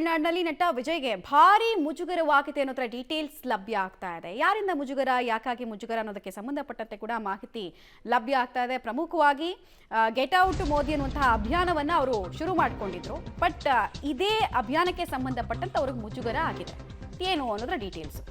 ತಮಿಳುನಾಡಿನಲ್ಲಿ ನಟ ವಿಜಯ್ಗೆ ಭಾರಿ ಮುಜುಗರವಾಗಿದೆ ಅನ್ನೋದರ ಡೀಟೇಲ್ಸ್ ಲಭ್ಯ ಆಗ್ತಾ ಇದೆ. ಯಾರಿಂದ ಮುಜುಗರ, ಯಾಕಾಗಿ ಮುಜುಗರ ಅನ್ನೋದಕ್ಕೆ ಸಂಬಂಧಪಟ್ಟಂತೆ ಕೂಡ ಮಾಹಿತಿ ಲಭ್ಯ ಆಗ್ತಾ ಇದೆ. ಪ್ರಮುಖವಾಗಿ ಗೆಟ್ ಔಟ್ ಮೋದಿ ಅನ್ನುವಂತಹ ಅಭಿಯಾನವನ್ನ ಅವರು ಶುರು ಮಾಡಿಕೊಂಡಿದ್ರು. ಬಟ್ ಇದೇ ಅಭಿಯಾನಕ್ಕೆ ಸಂಬಂಧಪಟ್ಟಂತೆ ಅವ್ರಿಗೆ ಮುಜುಗರ ಆಗಿದೆ. ಏನು ಅನ್ನೋದರ ಡೀಟೇಲ್ಸ್.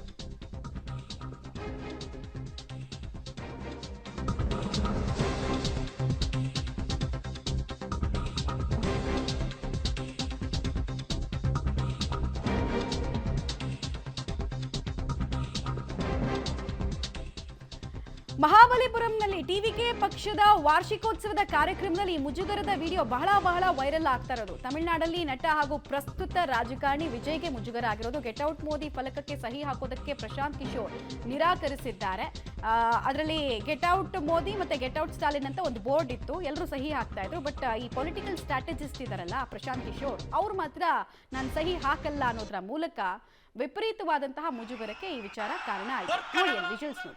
ಮಹಾಬಲಿಪುರಂನಲ್ಲಿ ಟಿವಿಕೆ ಪಕ್ಷದ ವಾರ್ಷಿಕೋತ್ಸವದ ಕಾರ್ಯಕ್ರಮದಲ್ಲಿ ಮುಜುಗರದ ವಿಡಿಯೋ ಬಹಳ ವೈರಲ್ ಆಗ್ತಾ ಇರೋದು. ತಮಿಳುನಾಡಲ್ಲಿ ನಟ ಹಾಗೂ ಪ್ರಸ್ತುತ ರಾಜಕಾರಣಿ ವಿಜಯ್ಗೆ ಮುಜುಗರ ಆಗಿರೋದು. ಗೆಟ್ ಔಟ್ ಮೋದಿ ಫಲಕಕ್ಕೆ ಸಹಿ ಹಾಕೋದಕ್ಕೆ ಪ್ರಶಾಂತ್ ಕಿಶೋರ್ ನಿರಾಕರಿಸಿದ್ದಾರೆ. ಅದರಲ್ಲಿ ಗೆಟ್ ಔಟ್ ಮೋದಿ ಮತ್ತೆ ಗೆಟ್ ಔಟ್ ಸ್ಟಾಲಿನ್ ಅಂತ ಒಂದು ಬೋರ್ಡ್ ಇತ್ತು, ಎಲ್ಲರೂ ಸಹಿ ಹಾಕ್ತಾ ಇದ್ರು. ಬಟ್ ಈ ಪೊಲಿಟಿಕಲ್ ಸ್ಟ್ರಾಟಜಿಸ್ಟ್ ಇದಾರಲ್ಲ ಪ್ರಶಾಂತ್ ಕಿಶೋರ್, ಅವ್ರು ಮಾತ್ರ ನಾನು ಸಹಿ ಹಾಕಲ್ಲ ಅನ್ನೋದ್ರ ಮೂಲಕ ವಿಪರೀತವಾದಂತಹ ಮುಜುಗರಕ್ಕೆ ಈ ವಿಚಾರ ಕಾರಣ ಆಯಿತು. ನೋಡಿ ವಿಜುವಲ್ಸ್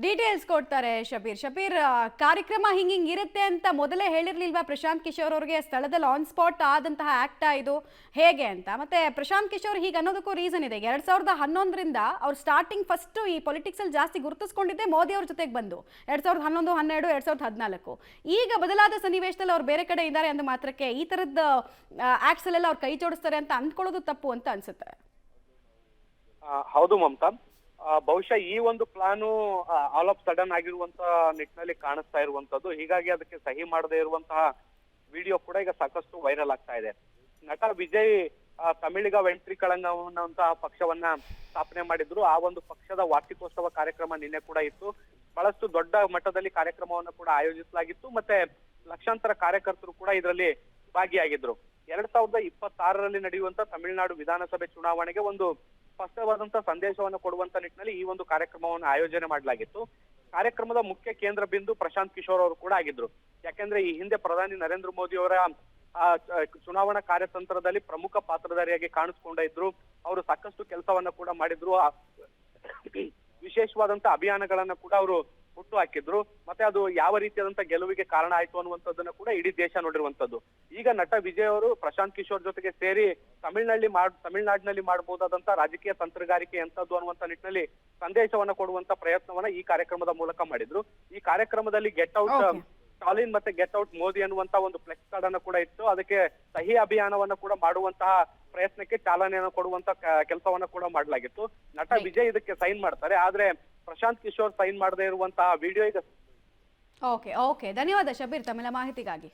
ಡೀಟೇಲ್ಸ್ ಕೊಡ್ತಾರೆ ಶಬೀರ್. ಕಾರ್ಯಕ್ರಮ ಹಿಂಗಿಂಗ್ ಇರುತ್ತೆ ಅಂತ ಮೊದಲೇ ಹೇಳಿರ್ಲಿಲ್ವಾ ಪ್ರಶಾಂತ್ ಕಿಶೋರ್ ಅವ್ರಿಗೆ? ಸ್ಥಳದಲ್ಲಿ ಆನ್ ಸ್ಪಾಟ್ ಆದಂತಹ ಆಕ್ಟ್ ಇದು ಹೇಗೆ ಅಂತ. ಮತ್ತೆ ಪ್ರಶಾಂತ್ ಕಿಶೋರ್ ಹೀಗೆ ಅನ್ನೋದಕ್ಕೂ ರೀಸನ್ ಇದೆ. 2011ರಿಂದ ಅವ್ರು ಸ್ಟಾರ್ಟಿಂಗ್ ಫಸ್ಟ್ ಈ ಪೊಲಿಟಿಕ್ಸ್ ಅಲ್ಲಿ ಜಾಸ್ತಿ ಗುರುತಿಸ್ಕೊಂಡಿದ್ದೆ ಮೋದಿ ಅವ್ರ ಜೊತೆಗೆ ಬಂದು 2011, 12, 2014. ಈಗ ಬದಲಾದ ಸನ್ನಿವೇಶದಲ್ಲಿ ಅವ್ರು ಬೇರೆ ಕಡೆ ಇದ್ದಾರೆ ಅಂದ ಮಾತ್ರಕ್ಕೆ ಈ ತರದ ಆಕ್ಟ್ಸ್ ಅಲ್ಲೆಲ್ಲ ಅವ್ರು ಕೈ ಜೋಡಿಸ್ತಾರೆ ಅಂತ ಅಂದ್ಕೊಳ್ಳೋದು ತಪ್ಪು ಅಂತ ಅನ್ಸುತ್ತೆ. ಹೌದು ಮಮತಾ, ಬಹುಶಃ ಈ ಒಂದು ಪ್ಲಾನು ಆಲ್ ಆಫ್ ಸಡನ್ ಆಗಿರುವಂತ ನಿಟ್ಟಿನಲ್ಲಿ ಕಾಣಿಸ್ತಾ ಇರುವಂತದ್ದು. ಹೀಗಾಗಿ ಅದಕ್ಕೆ ಸಹಿ ಮಾಡದೇ ಇರುವಂತಹ ವಿಡಿಯೋ ಕೂಡ ಈಗ ಸಾಕಷ್ಟು ವೈರಲ್ ಆಗ್ತಾ ಇದೆ. ನಟ ವಿಜಯ್ ತಮಿಳಿಗ ವೆಂಟ್ರಿ ಕಳಂಗ ಅನ್ನುವಂತಹ ಪಕ್ಷವನ್ನ ಸ್ಥಾಪನೆ ಮಾಡಿದ್ರು. ಆ ಒಂದು ಪಕ್ಷದ ವಾರ್ಷಿಕೋತ್ಸವ ಕಾರ್ಯಕ್ರಮ ನಿನ್ನೆ ಕೂಡ ಇತ್ತು. ಬಹಳಷ್ಟು ದೊಡ್ಡ ಮಟ್ಟದಲ್ಲಿ ಕಾರ್ಯಕ್ರಮವನ್ನು ಕೂಡ ಆಯೋಜಿಸಲಾಗಿತ್ತು. ಮತ್ತೆ ಲಕ್ಷಾಂತರ ಕಾರ್ಯಕರ್ತರು ಕೂಡ ಇದರಲ್ಲಿ ಭಾಗಿಯಾಗಿದ್ರು. 2026ರಲ್ಲಿ ನಡೆಯುವಂತ ತಮಿಳುನಾಡು ವಿಧಾನಸಭೆ ಚುನಾವಣೆಗೆ ಒಂದು ಸ್ಪಷ್ಟವಾದಂತಹ ಸಂದೇಶವನ್ನು ಕೊಡುವಂತ ನಿಟ್ಟಿನಲ್ಲಿ ಈ ಒಂದು ಕಾರ್ಯಕ್ರಮವನ್ನು ಆಯೋಜನೆ ಮಾಡಲಾಗಿತ್ತು. ಕಾರ್ಯಕ್ರಮದ ಮುಖ್ಯ ಕೇಂದ್ರ ಬಿಂದು ಪ್ರಶಾಂತ್ ಕಿಶೋರ್ ಅವರು ಕೂಡ ಆಗಿದ್ರು. ಯಾಕೆಂದ್ರೆ ಈ ಹಿಂದೆ ಪ್ರಧಾನಿ ನರೇಂದ್ರ ಮೋದಿ ಅವರ ಚುನಾವಣಾ ಕಾರ್ಯತಂತ್ರದಲ್ಲಿ ಪ್ರಮುಖ ಪಾತ್ರಧಾರಿಯಾಗಿ ಕಾಣಿಸ್ಕೊಂಡಿದ್ರು. ಅವರು ಸಾಕಷ್ಟು ಕೆಲಸವನ್ನ ಕೂಡ ಮಾಡಿದ್ರು. ವಿಶೇಷವಾದಂತ ಅಭಿಯಾನಗಳನ್ನ ಕೂಡ ಅವರು ಹುಟ್ಟು ಹಾಕಿದ್ರು. ಮತ್ತೆ ಅದು ಯಾವ ರೀತಿಯಾದಂತ ಗೆಲುವಿಗೆ ಕಾರಣ ಆಯ್ತು ಅನ್ನುವಂಥದ್ದನ್ನ ಕೂಡ ಇಡೀ ದೇಶ ನೋಡಿರುವಂತದ್ದು. ಈಗ ನಟ ವಿಜಯ್ ಅವರು ಪ್ರಶಾಂತ್ ಕಿಶೋರ್ ಜೊತೆಗೆ ಸೇರಿ ತಮಿಳುನಾಡಿನಲ್ಲಿ ಮಾಡಬಹುದಾದಂತ ರಾಜಕೀಯ ತಂತ್ರಗಾರಿಕೆ ಎಂತದ್ದು ಅನ್ನುವಂತ ನಿಟ್ಟಿನಲ್ಲಿ ಸಂದೇಶವನ್ನ ಕೊಡುವಂತ ಪ್ರಯತ್ನವನ್ನ ಈ ಕಾರ್ಯಕ್ರಮದ ಮೂಲಕ ಮಾಡಿದ್ರು. ಈ ಕಾರ್ಯಕ್ರಮದಲ್ಲಿ ಗೆಟ್ ಔಟ್ ಸ್ಟಾಲಿನ್ ಮತ್ತೆ ಗೆಟ್ ಔಟ್ ಮೋದಿ ಅನ್ನುವಂತ ಒಂದು ಫ್ಲೆಕ್ಸ್ ಕಾರ್ಡ್ ಅನ್ನ ಕೂಡ ಇತ್ತು. ಅದಕ್ಕೆ ಸಹಿ ಅಭಿಯಾನವನ್ನ ಕೂಡ ಮಾಡುವಂತಹ ಪ್ರಯತ್ನಕ್ಕೆ ಚಾಲನೆಯನ್ನು ಕೊಡುವಂತ ಕೆಲಸವನ್ನ ಕೂಡ ಮಾಡಲಾಗಿತ್ತು. ನಟ ವಿಜಯ್ ಇದಕ್ಕೆ ಸೈನ್ ಮಾಡ್ತಾರೆ, ಆದ್ರೆ ಪ್ರಶಾಂತ್ ಕಿಶೋರ್ ಸೈನ್ ಮಾಡದೇ ಇರುವಂತಹ ವಿಡಿಯೋ ಈಗ ಓಕೆ ಧನ್ಯವಾದ ಶಬೀರ್ ತಮ್ಮೆಲ್ಲ ಮಾಹಿತಿಗಾಗಿ.